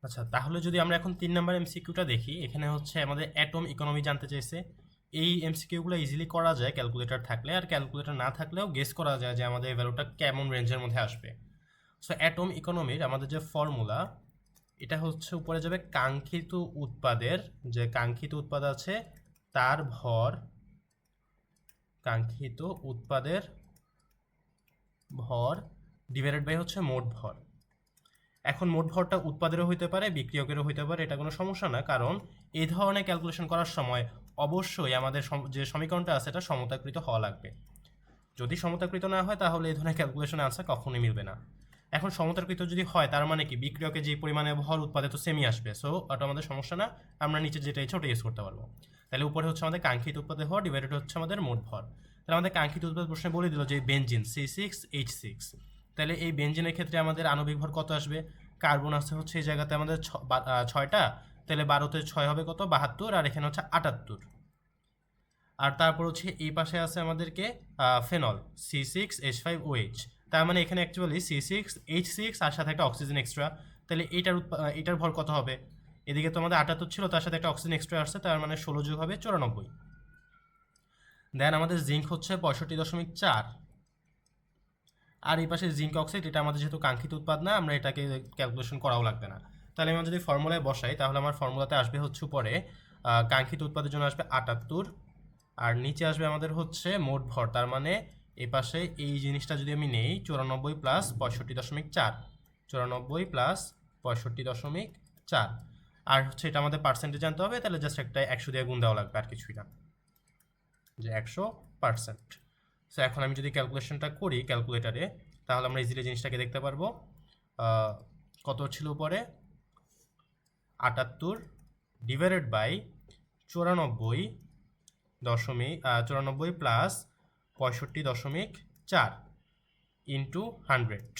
আচ্ছা, তাহলে যদি আমরা এখন 3 নাম্বার এমসিকিউটা দেখি, এখানে হচ্ছে আমাদের অ্যাটম ইকোনমি জানতে চাইছে। এই এমসিকিউগুলো ইজিলি করা যায় ক্যালকুলেটর থাকলে, আর ক্যালকুলেটর না থাকলেও গেস করা যায় যে আমাদের এই ভ্যালুটা কেমন রেঞ্জের মধ্যে আসবে। সো অ্যাটম ইকোনমির আমাদের যে ফর্মুলা, এটা হচ্ছে উপরে যাবে কাঙ্ক্ষিত উৎপাদের, যে কাঙ্ক্ষিত উৎপাদ আছে তার ভর, কাঙ্ক্ষিত উৎপাদের ভর ডিভাইডেড বাই হচ্ছে মোট ভর। এখন মোট ভরটা উৎপাদেরও হইতে পারে, বিক্রিয়কেরও হইতে পারে, এটা কোনো সমস্যা না, কারণ এই ধরনের ক্যালকুলেশন করার সময় অবশ্যই আমাদের যে সমীকরণটা আছে এটা সমতাকৃত হওয়া লাগবে। যদি সমতাকৃত না হয় তাহলে এই ধরনের ক্যালকুলেশনের আনসার কখনোই মিলবে না। এখন সমতাকৃত যদি হয় তার মানে কি বিক্রিয়কে যে পরিমাণে ভর উৎপাদে তো সেমই আসবে, সো ওটা আমাদের সমস্যা না, আমরা নিচে যেটা ইচ্ছে ওটা ইউজ করতে পারবো। তাহলে উপরে হচ্ছে আমাদের কাঙ্ক্ষিত উৎপাদে ভর ডিভাইডেড হচ্ছে আমাদের মোট ভর। তাহলে আমাদের কাঙ্ক্ষিত উৎপাদ প্রশ্নে বলে দিল যে বেনজিন C6H6, তাহলে এই বেনজিনের ক্ষেত্রে আমাদের আণবিক ভর কত আসবে? কার্বন আছে হচ্ছে এই জায়গাতে আমাদের 6টা, তাহলে 12তে 6 হবে কত? 72, আর এখানে হচ্ছে 78। আর তারপর হচ্ছে এই পাশে আছে আমাদেরকে ফেনল C6H5OH, তার মানে এখানে অ্যাকচুয়ালি C6H6 আর সাথে একটা অক্সিজেন এক্সট্রা, তাহলে এটার ভর কত হবে? এদিকে তো আমাদের 78 ছিল, তার সাথে একটা অক্সিজেন এক্সট্রা আসছে, তার মানে 16 যোগ হবে 94। দেন আমাদের জিঙ্ক হচ্ছে 65.4, আর এই পাশে জিঙ্ক অক্সাইড, এটা আমাদের যেহেতু কাঙ্ক্ষিত উৎপাদ না, আমরা এটাকে ক্যালকুলেশন করাও লাগবে না। তাহলে আমরা যদি ফর্মুলায় বসাই তাহলে আমার ফর্মুলাতে আসবে হচ্ছে উপরে কাঙ্ক্ষিত উৎপাদের জন্য আসবে 78, আর নিচে আসবে আমাদের হচ্ছে মোট ভর, তার মানে এই পাশে এই জিনিসটা যদি আমি নেই 94 প্লাস 65.4, 94 প্লাস 65.4, আর হচ্ছে এটা আমাদের পার্সেন্টেজ জানতে হবে, তাহলে জাস্ট একটা 100 দিয়ে গুণ দেওয়া লাগবে, আর কিছুই না, যে 100%। সো এখন আমি যদি ক্যালকুলেশনটা করি ক্যালকুলেটারে, তাহলে আমরা ইজিলি জিনিসটাকে দেখতে পারবো। কত ছিল উপরে? 78 divided by 94 plus 65.4 into 100।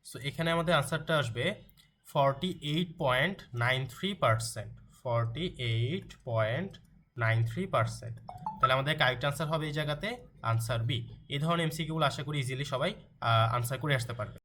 So এখানে আমাদের আনসারটা আসবে 48.93%, 48.93%। তাহলে আমাদের কারেক্ট আনসার হবে এই জায়গাতে আনসার বি। এই ধরনের এমসিকিউগুলো আশা করি ইজিলি সবাই আনসার করে আসতে পারবে।